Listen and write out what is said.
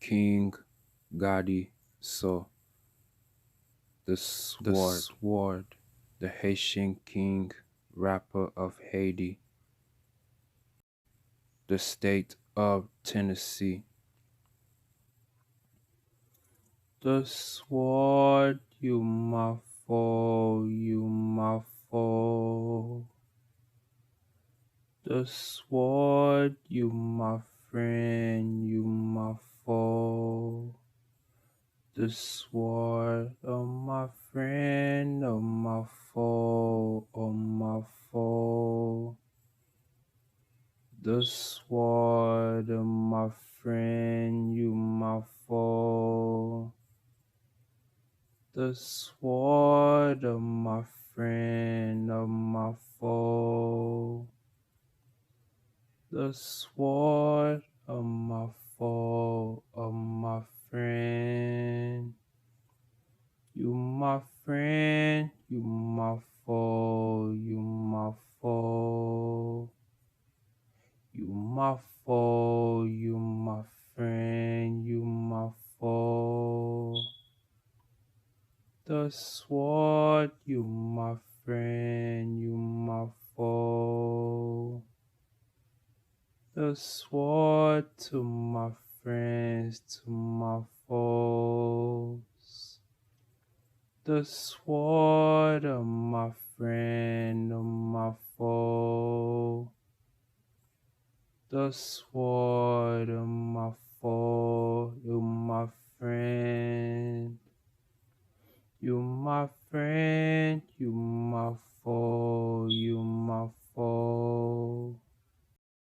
King Gotti saw the sword, the Haitian king, rapper of Haiti, the state of Tennessee. The sword, you my foe, you my foe. The sword, you my friend, you my foe. The sword, oh my friend, oh my foe, oh my foe. The sword, oh my friend, you my foe. The sword of my friend, of my foe. The sword of my foe, of my friend. You my friend, you my foe, you my foe. You my foe, you my friend, you my foe. The sword, you my friend, you my foe. The sword to my friends, to my foes. The sword of my friend, of my foe. The sword of my foe, of my friend. You my friend, you my foe, you my foe.